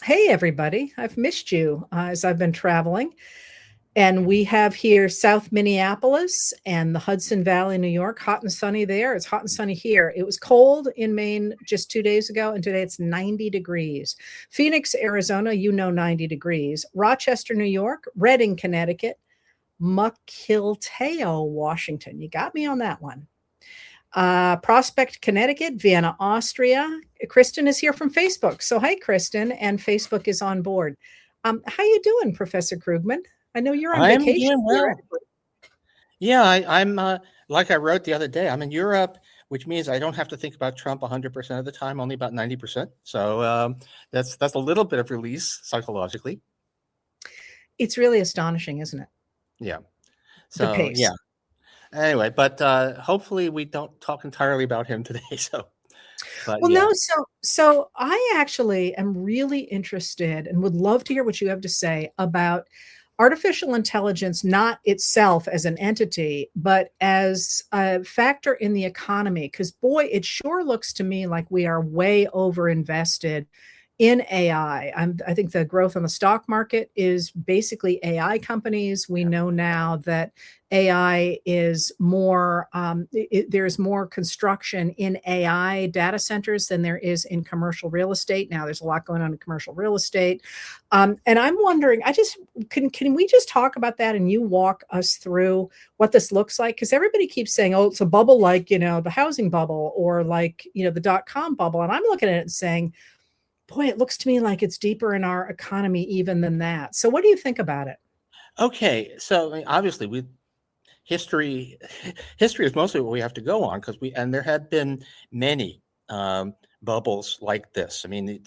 Hey, everybody. I've missed you as I've been traveling. And we have here South Minneapolis and the Hudson Valley, New York. Hot and sunny there. It's hot and sunny here. It was cold in Maine just 2 days ago, and today it's 90 degrees. Phoenix, Arizona, 90 degrees. Rochester, New York. Reading, Connecticut. Mukilteo, Washington. You got me on that one. Prospect, Connecticut, Vienna, Austria. Kristen is here from Facebook. So, hi, Kristen, and Facebook is on board. How you doing, Professor Krugman? I know you're on vacation. I'm doing well. Yeah, I'm like I wrote the other day, I'm in Europe, which means I don't have to think about Trump 100% of the time, only about 90%. So that's a little bit of release psychologically. It's really astonishing, isn't it? Yeah. So, yeah. Anyway, but hopefully we don't talk entirely about him today. So I actually am really interested and would love to hear what you have to say about artificial intelligence, not itself as an entity, but as a factor in the economy. Because boy, it sure looks to me like we are way overinvested in AI. I think the growth on the stock market is basically AI companies. We know now that AI is more, there's more construction in AI data centers than there is in commercial real estate. Now there's a lot going on in commercial real estate. And I'm wondering, can we just talk about that and you walk us through what this looks like? Because everybody keeps saying, oh, it's a bubble like, the housing bubble or like, the .com bubble. And I'm looking at it and saying, boy, it looks to me like it's deeper in our economy even than that. So what do you think about it? Okay. So I mean, obviously history is mostly what we have to go on and there have been many bubbles like this. I mean, it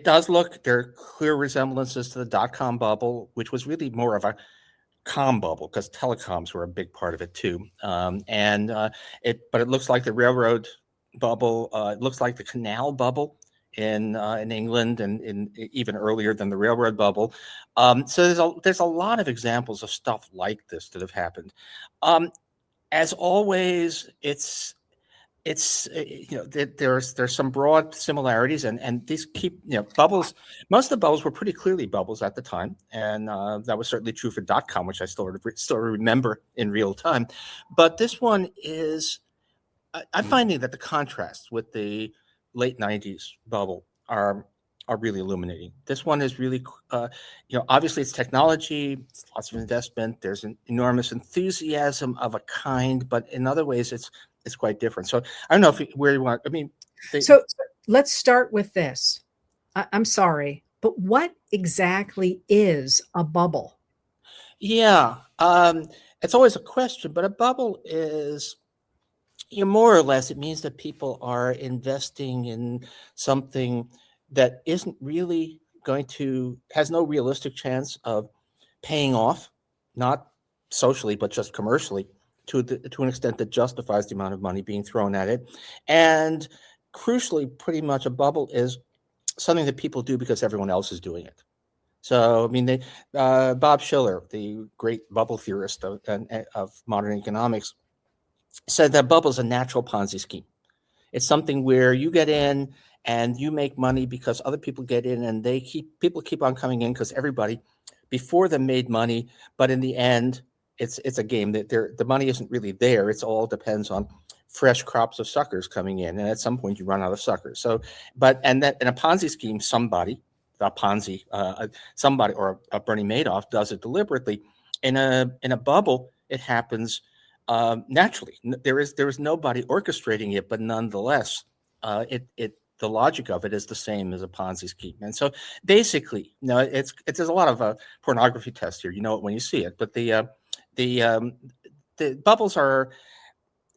does look, there are clear resemblances to the .com bubble, which was really more of a com bubble because telecoms were a big part of it too. But it looks like the railroad bubble. It looks like the canal bubble in England and even earlier than the railroad bubble. So there's a lot of examples of stuff like this that have happened. As always, there's some broad similarities and these keep bubbles. Most of the bubbles were pretty clearly bubbles at the time, and that was certainly true for .com, which I still remember in real time. But this one is. I'm finding that the contrasts with the late 90s bubble are really illuminating. This one is really, obviously it's technology, it's lots of investment. There's an enormous enthusiasm of a kind, but in other ways it's quite different. So I don't know where you want. I mean, so let's start with this. I'm sorry, but what exactly is a bubble? Yeah, it's always a question, but a bubble is. More or less, it means that people are investing in something that isn't really has no realistic chance of paying off, not socially, but just commercially, to an extent that justifies the amount of money being thrown at it. And crucially, pretty much a bubble is something that people do because everyone else is doing it. So, I mean, Bob Shiller, the great bubble theorist of modern economics, said that bubble is a natural Ponzi scheme. It's something where you get in and you make money because other people get in, and people keep on coming in because everybody before them made money, but in the end, it's a game that the money isn't really there. It all depends on fresh crops of suckers coming in, and at some point you run out of suckers. So, in a Ponzi scheme, somebody or a Bernie Madoff does it deliberately. In a bubble, it happens. Naturally, there is nobody orchestrating it, but nonetheless, the logic of it is the same as a Ponzi scheme. And so, basically, there's a lot of pornography tests here. You know it when you see it. But the bubbles are.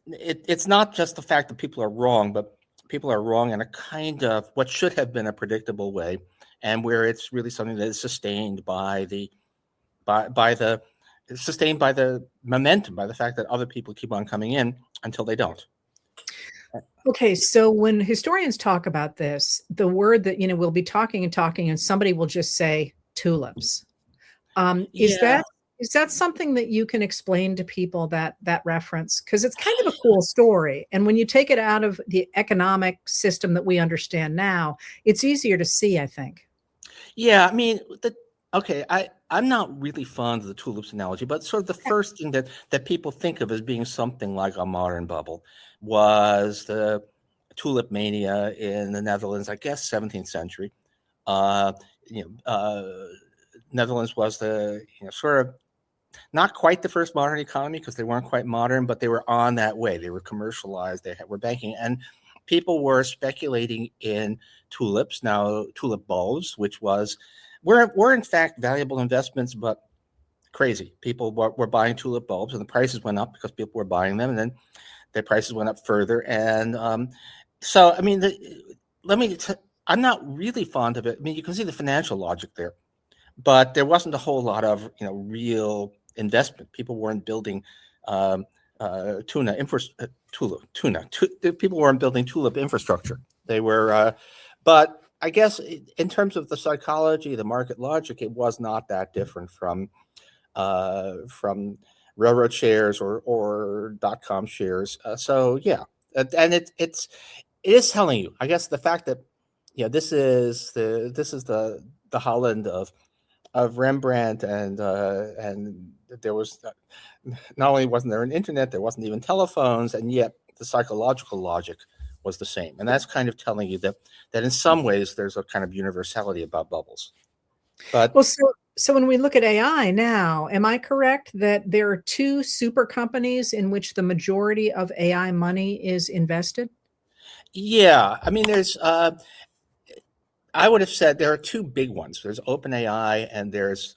It's not just the fact that people are wrong, but people are wrong in a kind of what should have been a predictable way, and where it's really something that is sustained by the momentum, by the fact that other people keep on coming in until they don't. Okay, so when historians talk about this, the word that, we'll be talking and somebody will just say tulips. Is that Is that something that you can explain to people, that reference? Because it's kind of a cool story, and when you take it out of the economic system that we understand now, it's easier to see, I think. Yeah, I mean, okay, I'm not really fond of the tulips analogy, but sort of the first thing that people think of as being something like a modern bubble was the tulip mania in the Netherlands, I guess 17th century. Uh, you know, Netherlands was the sort of not quite the first modern economy because they weren't quite modern, but they were on that way. They were commercialized. Were banking, and people were speculating in tulips. Now, tulip bulbs, which were in fact valuable investments, but crazy. People were buying tulip bulbs, and the prices went up because people were buying them, and then their prices went up further. And so, I mean, I'm not really fond of it. I mean, you can see the financial logic there, but there wasn't a whole lot of real investment. People weren't building um, people weren't building tulip infrastructure. They were, but I guess in terms of the psychology, the market logic, it was not that different from railroad shares or .com shares. So yeah, and it is telling you. I guess the fact that this is the Holland of Rembrandt, and there was not only wasn't there an internet, there wasn't even telephones, and yet the psychological logic was the same. And that's kind of telling you that in some ways there's a kind of universality about bubbles. But Well, so when we look at AI now, am I correct that there are two super companies in which the majority of AI money is invested? yeah, I mean, I would have said there are two big ones. There's OpenAI and there's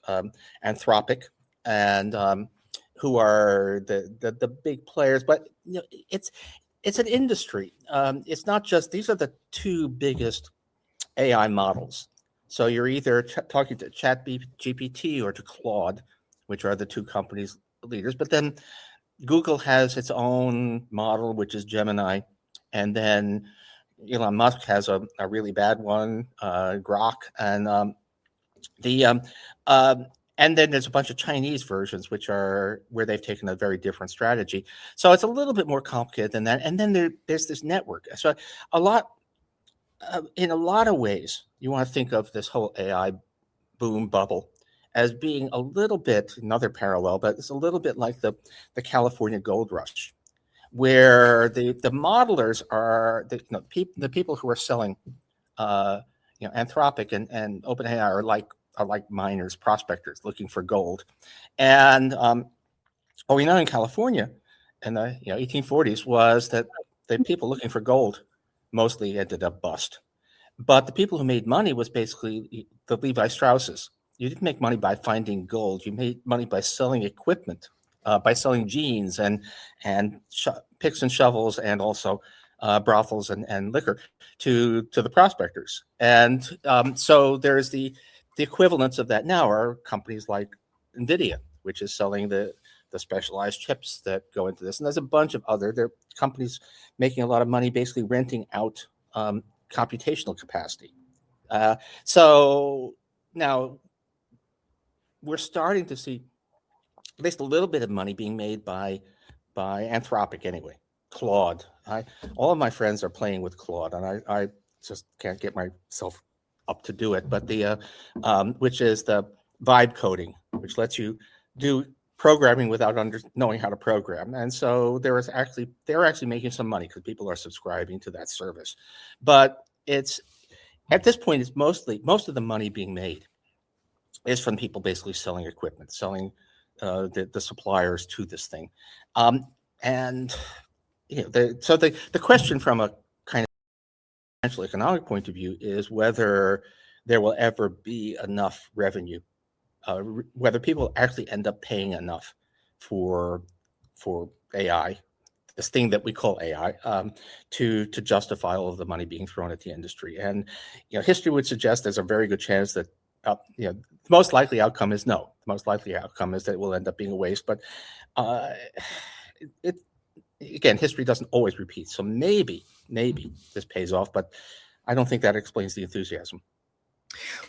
Anthropic, and who are the big players. But it's an industry. It's not just these are the two biggest AI models. So you're either talking to GPT or to Claude, which are the two companies leaders. But then Google has its own model, which is Gemini, and then Elon Musk has a really bad one, Grok, and the and then there's a bunch of Chinese versions, which are where they've taken a very different strategy. So it's a little bit more complicated than that. And then there's this network. So a lot, in a lot of ways, you want to think of this whole AI boom bubble as being a little bit another parallel, but it's a little bit like the California gold rush, where the modelers are the people who are selling Anthropic and OpenAI are like miners, prospectors looking for gold. And what we know in California in the 1840s was that the people looking for gold mostly ended up bust. But the people who made money was basically the Levi Strausses. You didn't make money by finding gold. You made money by selling equipment, by selling jeans and picks and shovels, and also brothels and liquor to the prospectors. And so there's the equivalents of that now are companies like NVIDIA, which is selling the specialized chips that go into this. And there's a bunch of there are companies making a lot of money basically renting out computational capacity. So now we're starting to see at least a little bit of money being made by Anthropic anyway. Claude. All of my friends are playing with Claude, and I just can't get myself up to do it. But which is the vibe coding, which lets you do programming without knowing how to program. And so they're actually making some money because people are subscribing to that service. But it's at this point, it's most of the money being made is from people basically selling equipment, selling the suppliers to this thing. And so the question from a kind of financial economic point of view is whether there will ever be enough revenue, whether people actually end up paying enough for AI, this thing that we call AI, to justify all of the money being thrown at the industry. And history would suggest there's a very good chance that the most likely outcome is no. The most likely outcome is that it will end up being a waste. But again, history doesn't always repeat. So maybe this pays off, but I don't think that explains the enthusiasm.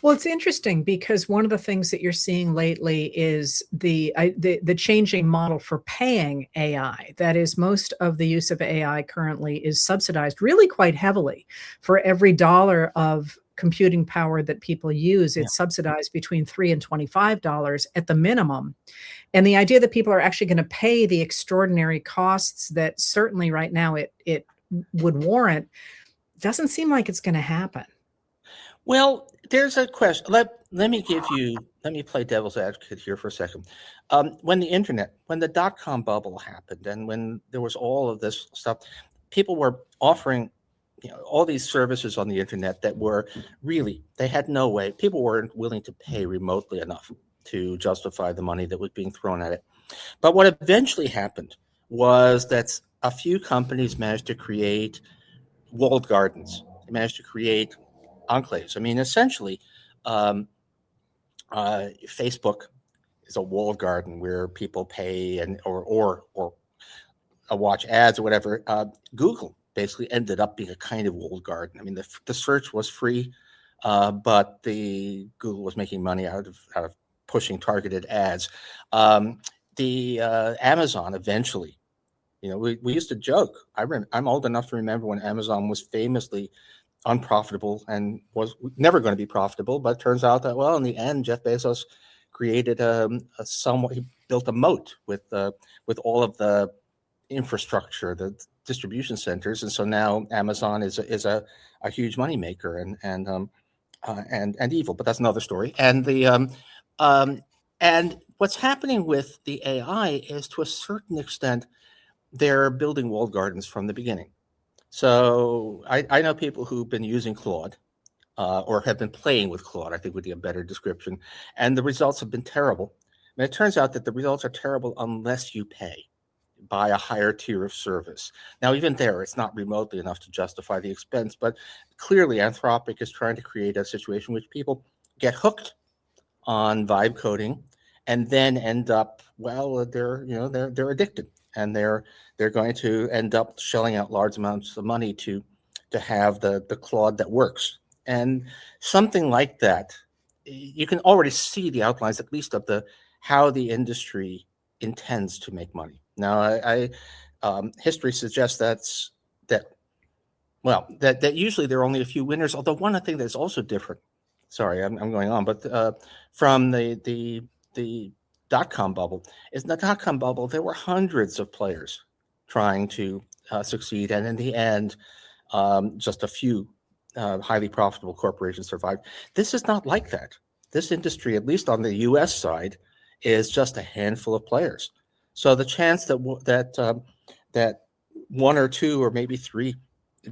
Well, it's interesting because one of the things that you're seeing lately is the changing model for paying AI. That is, most of the use of AI currently is subsidized really quite heavily. For every dollar of computing power that people use, Yeah. it's subsidized between $3 and $25 at the minimum. And the idea that people are actually going to pay the extraordinary costs that certainly right now it would warrant doesn't seem like it's going to happen. Well, there's a question. Let me play devil's advocate here for a second. When the dot-com bubble happened, and when there was all of this stuff, people were offering, all these services on the internet that were really, they had no way. People weren't willing to pay remotely enough to justify the money that was being thrown at it. But what eventually happened was that a few companies managed to create walled gardens. They managed to create enclaves. I mean, essentially, um, Facebook is a walled garden where people pay and or watch ads or whatever. Google basically ended up being a kind of walled garden. I mean, the search was free, but the Google was making money out of pushing targeted ads. The Amazon eventually, we used to joke. I'm old enough to remember when Amazon was famously unprofitable and was never going to be profitable. But it turns out that, well, in the end, Jeff Bezos created he built a moat with all of the infrastructure, the distribution centers, and so now Amazon is a huge moneymaker and evil. But that's another story. And what's happening with the AI is, to a certain extent, they're building walled gardens from the beginning. So I know people who've been using Claude or have been playing with Claude, I think would be a better description, and the results have been terrible. And it turns out that the results are terrible unless you pay, buy a higher tier of service. Now, even there, it's not remotely enough to justify the expense, but clearly Anthropic is trying to create a situation in which people get hooked on vibe coding and then end up, well, they're addicted, and they're going to end up shelling out large amounts of money to have the Claude that works. And something like that, you can already see the outlines, at least of how the industry intends to make money. Now, history suggests that usually there are only a few winners. Although one thing that's also different. Sorry, I'm going on, but from the dot-com bubble, is in the dot-com bubble there were hundreds of players trying to succeed, and in the end, just a few highly profitable corporations survived. This is not like that. This industry, at least on the U.S. side, is just a handful of players. So the chance that one or two or maybe three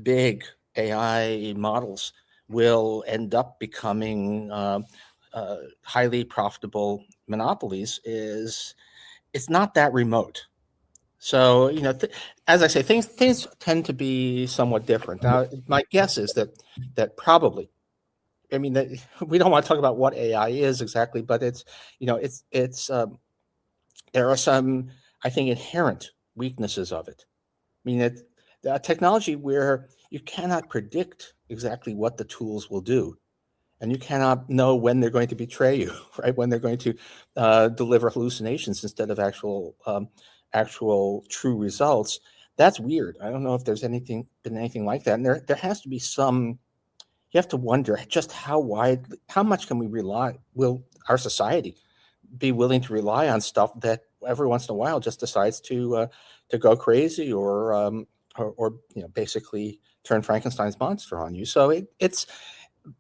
big AI models will end up becoming highly profitable monopolies it's not that remote. So, as I say, things tend to be somewhat different. Now, my guess is that probably, I mean, that we don't want to talk about what AI is exactly, but it's there are some, I think, inherent weaknesses of it. I mean, the technology where you cannot predict exactly what the tools will do, and you cannot know when they're going to betray you, right? When they're going to deliver hallucinations instead of actual true results. That's weird. I don't know if there's been anything like that. And there has to be some. You have to wonder just how much can we rely? Will our society be willing to rely on stuff that every once in a while just decides to go crazy or basically turn Frankenstein's monster on you? So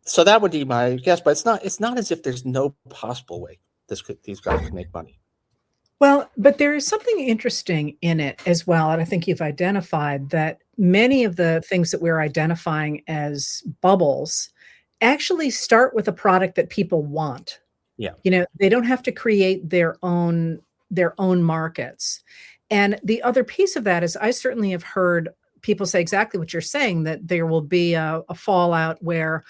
so that would be my guess, but it's not as if there's no possible way these guys could make money. Well, but there is something interesting in it as well, and I think you've identified that many of the things that we're identifying as bubbles actually start with a product that people want. Yeah. They don't have to create their own markets. And the other piece of that is I certainly have heard people say exactly what you're saying, that there will be a fallout where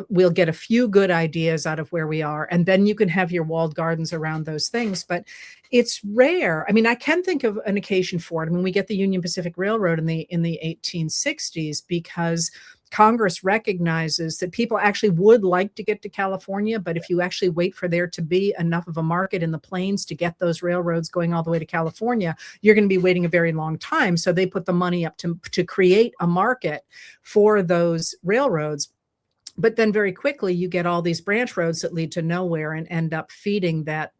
we'll get a few good ideas out of where we are, and then you can have your walled gardens around those things. But it's rare. I mean, I can think of an occasion for it. I mean, we get the Union Pacific Railroad in the 1860s because Congress recognizes that people actually would like to get to California, but if you actually wait for there to be enough of a market in the plains to get those railroads going all the way to California, you're going to be waiting a very long time. So they put the money up to create a market for those railroads. But then very quickly you get all these branch roads that lead to nowhere and end up feeding that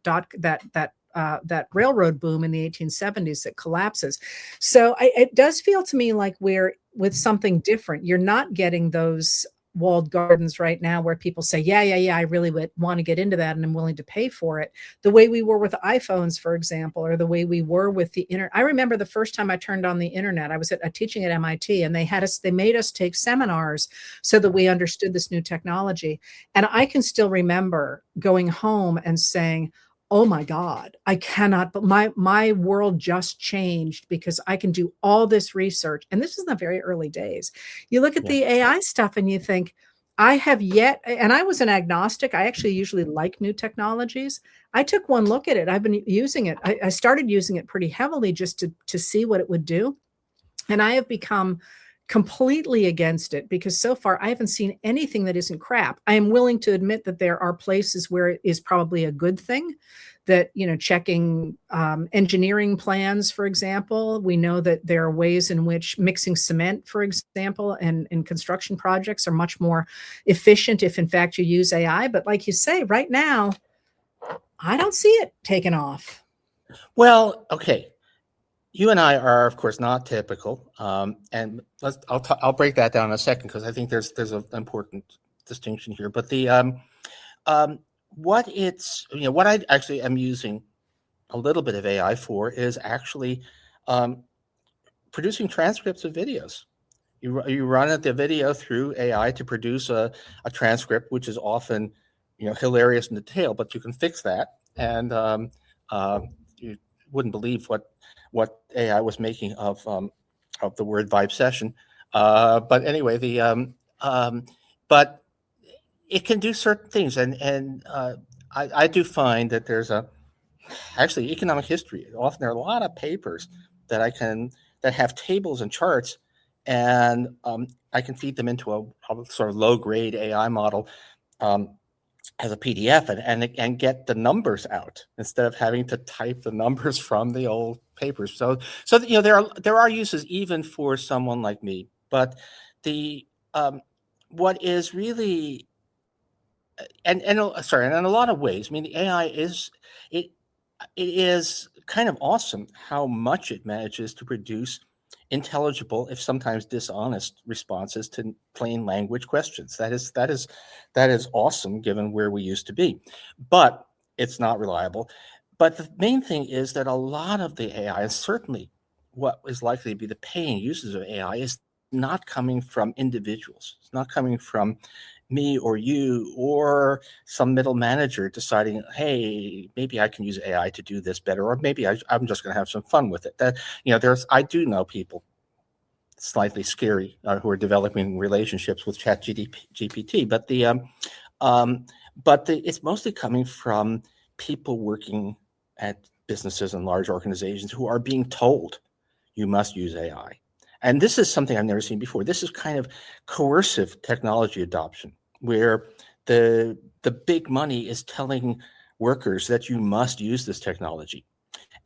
railroad boom in the 1870s that collapses. So it does feel to me like we're with something different. You're not getting those walled gardens right now where people say, yeah, I really would want to get into that and I'm willing to pay for it. The way we were with iPhones, for example, or the way we were with the internet. I remember the first time I turned on the internet, I was teaching at MIT, and they made us take seminars so that we understood this new technology. And I can still remember going home and saying, oh my God, I cannot, but my world just changed because I can do all this research. And this is in the very early days. You look at the AI stuff and you think, I have yet, and I was an agnostic. I actually usually like new technologies. I took one look at it. I've been using it. I started using it pretty heavily just to see what it would do. And I have become completely against it because so far I haven't seen anything that isn't crap. I am willing to admit that there are places where it is probably a good thing, that, checking engineering plans, for example. We know that there are ways in which mixing cement, for example, and in construction projects are much more efficient if in fact you use AI. But like you say, right now, I don't see it taking off. Well, okay. You and I are, of course, not typical, and I'll break that down in a second because I think there's an important distinction here. But what I actually am using a little bit of AI for is actually producing transcripts of videos. You run the video through AI to produce a transcript, which is often hilarious in detail, but you can fix that, and you wouldn't believe what AI was making of the word vibe session. But anyway, but it can do certain things, and I do find that there's actually economic history. Often there are a lot of papers that have tables and charts, and I can feed them into a sort of low grade AI model. As a PDF and get the numbers out instead of having to type the numbers from the old papers. So there are uses even for someone like me. But the what is really and in a lot of ways, I mean, the AI it is kind of awesome how much it manages to produce intelligible, if sometimes dishonest, responses to plain language questions. That is awesome given where we used to be, but it's not reliable. But the main thing is that a lot of the AI, and certainly what is likely to be the paying uses of AI, is not coming from individuals. It's not coming from me or you or some middle manager deciding, hey, maybe I can use AI to do this better, or maybe I'm just going to have some fun with it. I do know people, slightly scary, who are developing relationships with ChatGPT, but it's mostly coming from people working at businesses and large organizations who are being told you must use AI. And this is something I've never seen before. This is kind of coercive technology adoption, where the big money is telling workers that you must use this technology.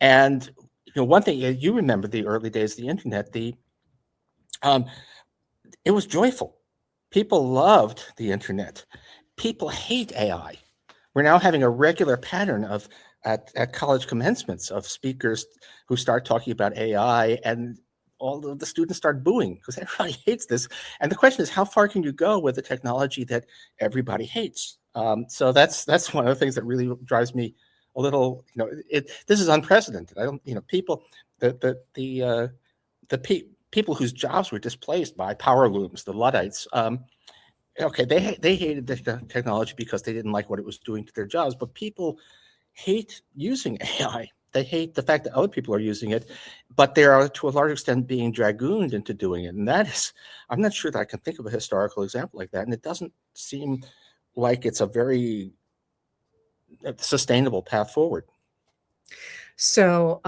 And one thing, you remember the early days of the internet, it was joyful. People loved the internet. People hate AI. We're now having a regular pattern at college commencements of speakers who start talking about AI, and all of the students start booing because everybody hates this. And the question is, how far can you go with a technology that everybody hates? So that's one of the things that really drives me a little. This is unprecedented. I don't, people, people whose jobs were displaced by power looms, the Luddites. Okay, they hated the technology because they didn't like what it was doing to their jobs, but people hate using AI. They hate the fact that other people are using it, but they are to a large extent being dragooned into doing it. And that is, I'm not sure that I can think of a historical example like that. And it doesn't seem like it's a very sustainable path forward. So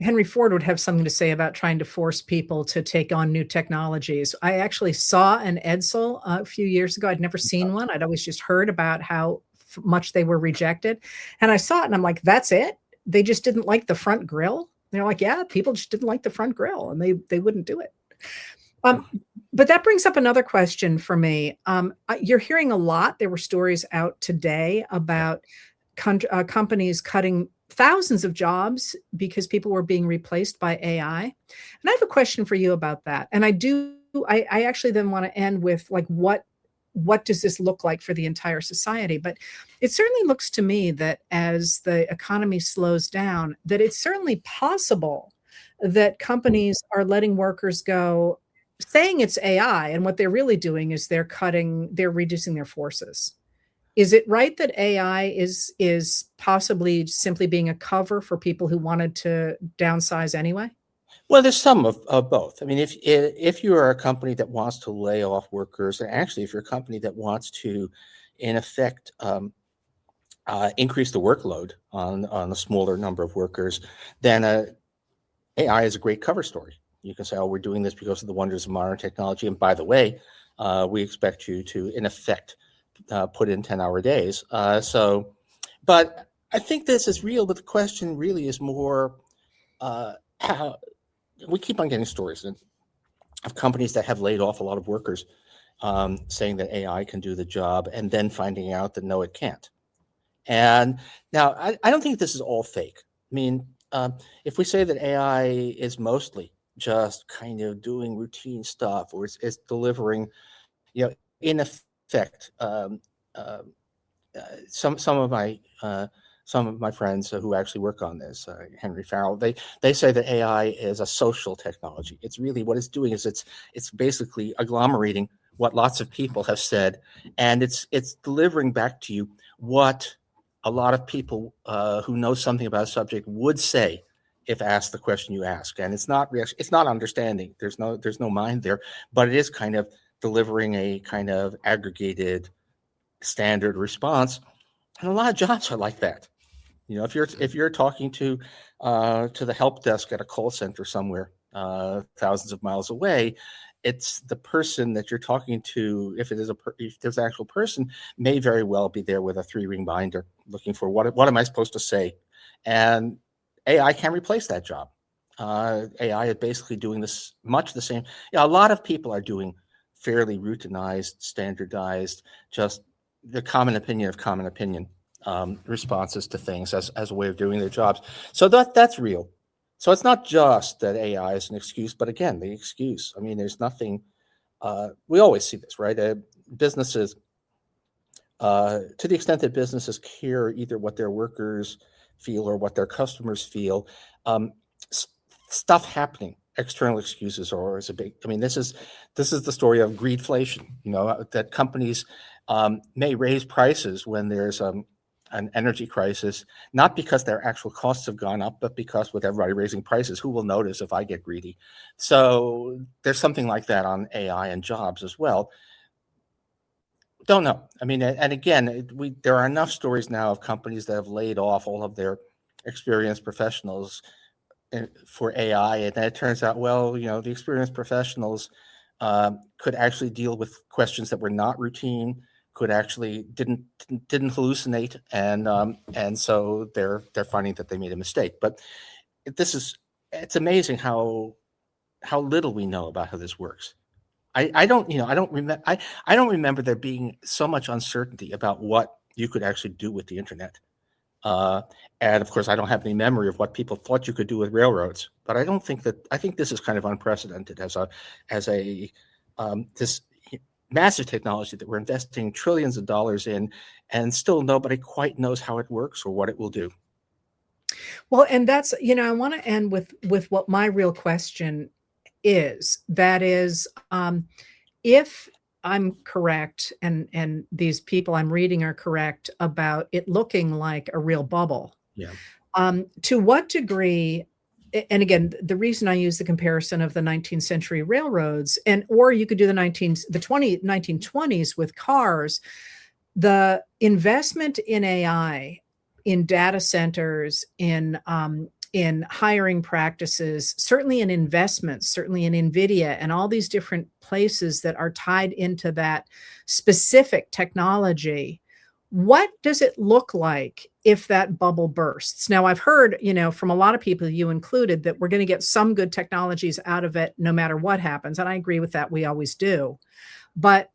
Henry Ford would have something to say about trying to force people to take on new technologies. I actually saw an Edsel a few years ago. I'd never seen one. I'd always just heard about how much they were rejected. And I saw it and I'm like, that's it? They just didn't like the front grille? They're like, yeah, people just didn't like the front grille and they wouldn't do it. But that brings up another question for me. You're hearing a lot. There were stories out today about companies cutting thousands of jobs because people were being replaced by AI. And I have a question for you about that. And I actually then want to end with like, what does this look like for the entire society? But it certainly looks to me that as the economy slows down, that it's certainly possible that companies are letting workers go, saying it's AI, and what they're really doing is they're reducing their forces. Is it right that AI is possibly simply being a cover for people who wanted to downsize anyway? Well, there's some of both. I mean, if you are a company that wants to lay off workers, and actually if you're a company that wants to, in effect, increase the workload on a smaller number of workers, then AI is a great cover story. You can say, oh, we're doing this because of the wonders of modern technology. And by the way, we expect you to, in effect, put in 10-hour days. But I think this is real, but the question really is more how we keep on getting stories of companies that have laid off a lot of workers, saying that AI can do the job and then finding out that no, it can't. And now I don't think this is all fake. I mean, if we say that AI is mostly just kind of doing routine stuff, or it's delivering, in effect, some of my friends who actually work on this, Henry Farrell, they say that AI is a social technology. It's really what it's doing is it's basically agglomerating what lots of people have said, and it's delivering back to you what a lot of people who know something about a subject would say if asked the question you ask. And it's not understanding. There's no mind there, but it is kind of delivering a kind of aggregated standard response. And a lot of jobs are like that. If you're talking to the help desk at a call center somewhere thousands of miles away, it's the person that you're talking to. If there's an actual person, may very well be there with a 3-ring binder looking for what am I supposed to say, and AI can replace that job. AI is basically doing this much the same. A lot of people are doing fairly routinized, standardized, just the common opinion of common opinion responses to things as a way of doing their jobs. So that's real. So it's not just that AI is an excuse, but again, the excuse. I mean, there's nothing. We always see this, right? Businesses, to the extent that businesses care either what their workers feel or what their customers feel, stuff happening, external excuses are always a big. I mean, this is the story of greedflation. That companies may raise prices when there's an energy crisis, not because their actual costs have gone up, but because with everybody raising prices, who will notice if I get greedy? So there's something like that on AI and jobs as well. Don't know. I mean, and again, there are enough stories now of companies that have laid off all of their experienced professionals for AI, and then it turns out, well, the experienced professionals could actually deal with questions that were not routine, could actually didn't hallucinate, and so they're finding that they made a mistake. But it's amazing how little we know about how this works. I don't remember there being so much uncertainty about what you could actually do with the internet. And of course, I don't have any memory of what people thought you could do with railroads. But I think this is kind of unprecedented as this massive technology that we're investing trillions of dollars in, and still nobody quite knows how it works or what it will do. Well, and that's, I want to end with what my real question is. That is, if I'm correct, and these people I'm reading are correct about it looking like a real bubble. Yeah. To what degree, and again, the reason I use the comparison of the 19th century railroads, or you could do the 1920s with cars, the investment in AI, in data centers, in in hiring practices, certainly in investments, certainly in NVIDIA and all these different places that are tied into that specific technology. What does it look like if that bubble bursts? Now, I've heard, from a lot of people, you included, that we're going to get some good technologies out of it no matter what happens. And I agree with that. We always do. But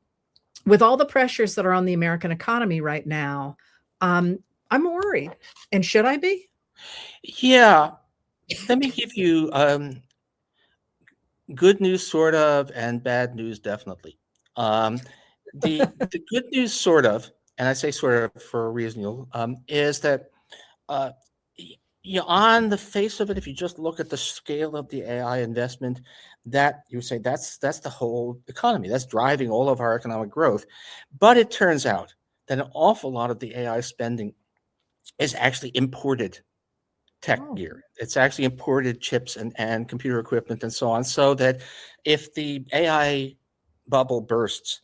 with all the pressures that are on the American economy right now, I'm worried. And should I be? Yeah. Let me give you good news, sort of, and bad news, definitely. The good news, sort of, and I say sort of for a reason, is that on the face of it, if you just look at the scale of the AI investment, that you would say that's the whole economy. That's driving all of our economic growth. But it turns out that an awful lot of the AI spending is actually imported tech gear. It's actually imported chips and computer equipment and so on, so that if the AI bubble bursts,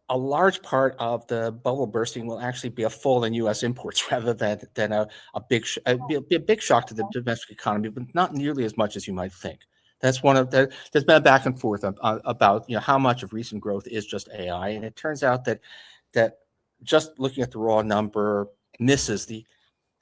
a large part of the bubble bursting will actually be a fall in U.S. imports rather than a big be a big shock to the domestic economy, but not nearly as much as you might think. That's one of the. There's been a back and forth about how much of recent growth is just AI, and it turns out that just looking at the raw number misses the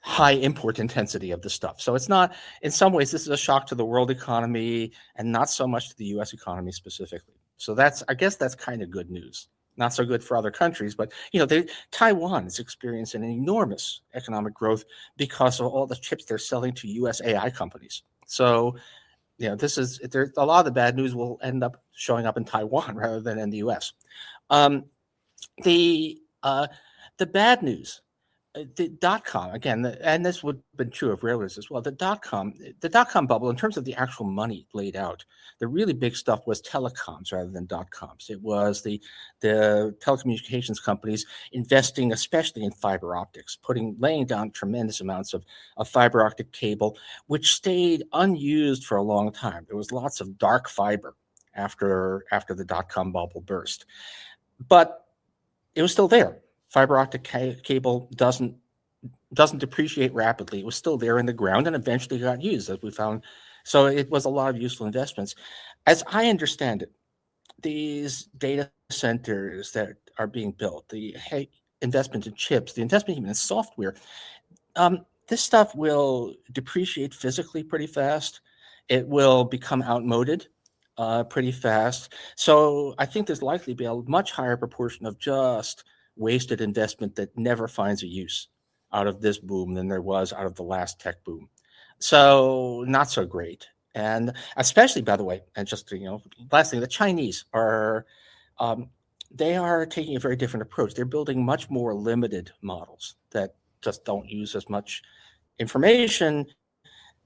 high import intensity of the stuff. So it's not, in some ways, this is a shock to the world economy and not so much to the U.S. economy specifically. So I guess that's kind of good news. Not so good for other countries, but Taiwan is experiencing an enormous economic growth because of all the chips they're selling to U.S. AI companies. So, there's a lot of the bad news will end up showing up in Taiwan rather than in the U.S. The bad news, the dot-com, again, and this would have been true of railroads as well, the dot-com bubble, in terms of the actual money laid out, the really big stuff was telecoms rather than dot-coms. It was the telecommunications companies investing especially in fiber optics, laying down tremendous amounts of fiber optic cable, which stayed unused for a long time. There was lots of dark fiber after the dot-com bubble burst. But it was still there. Fiber optic cable doesn't depreciate rapidly. It was still there in the ground and eventually got used, as we found. So it was a lot of useful investments. As I understand it, these data centers that are being built, the investment in chips, the investment even in software, this stuff will depreciate physically pretty fast. It will become outmoded pretty fast. So I think there's likely to be a much higher proportion of just wasted investment that never finds a use out of this boom than there was out of the last tech boom. So not so great. And especially, by the way, and just last thing, the Chinese are they are taking a very different approach. They're building much more limited models that just don't use as much information,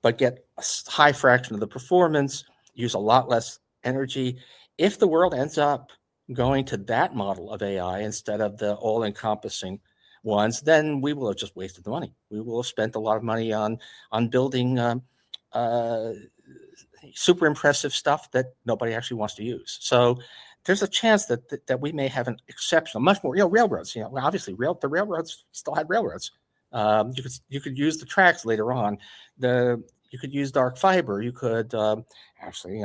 but get a high fraction of the performance, use a lot less energy. If the world ends up going to that model of AI instead of the all-encompassing ones, then we will have just wasted the money. We will have spent a lot of money on building super impressive stuff that nobody actually wants to use. So there's a chance that we may have an exceptional, much more, railroads. Obviously, the railroads still had railroads. You could use the tracks later on. You could use dark fiber. You could actually,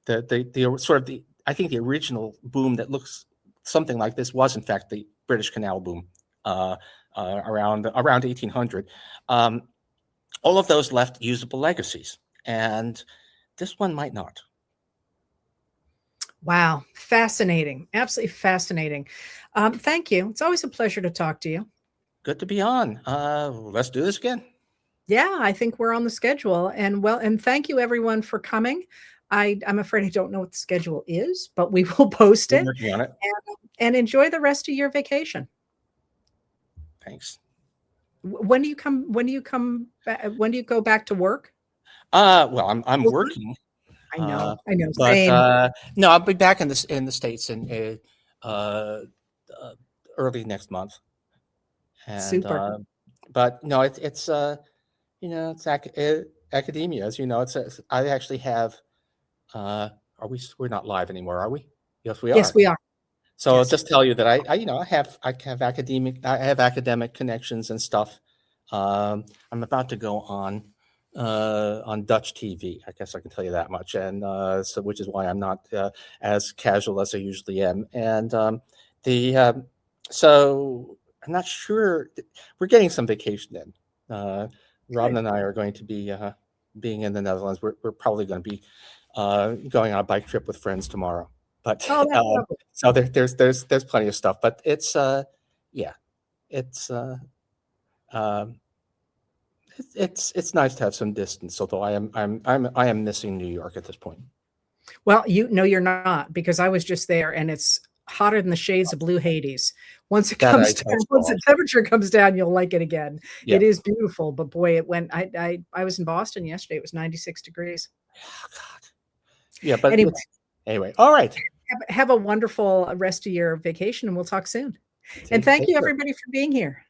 the sort of the I think the original boom that looks something like this was in fact the British Canal boom around 1800. All of those left usable legacies, and this one might not. Wow, fascinating! Absolutely fascinating. Thank you. It's always a pleasure to talk to you. Good to be on. Let's do this again. Yeah, I think we're on the schedule. And thank you everyone for coming. I'm afraid I don't know what the schedule is, but we will post it. Working on it. And enjoy the rest of your vacation. Thanks. When do you come? When do you come? When do you go back to work? Well, I'm working. I know. But Same. no, I'll be back in the States in early next month. And, Super. But no, it's academia, as you know. I actually have. We're not live anymore, are we? Yes, we are. Yes, we are. So yes. I'll just tell you that I have academic connections and stuff. I'm about to go on on Dutch TV. I guess I can tell you that much, and so which is why I'm not as casual as I usually am. And so I'm not sure. We're getting some vacation in. Robin and I are going to be being in the Netherlands. We're probably going to be going on a bike trip with friends tomorrow. But Oh, that's lovely. so there's plenty of stuff. But it's yeah, it's. It's nice to have some distance, although I am missing New York at this point. Well, you're not, because I was just there, and it's hotter than the shades of blue Hades. Once it comes down, once the temperature comes down, you'll like it again. Yeah. It is beautiful, but boy, it went. I was in Boston yesterday. It was 96 degrees. Oh, God. Yeah, but anyway, all right. Have a wonderful rest of your vacation, and we'll talk soon. And thank you, everybody, for being here.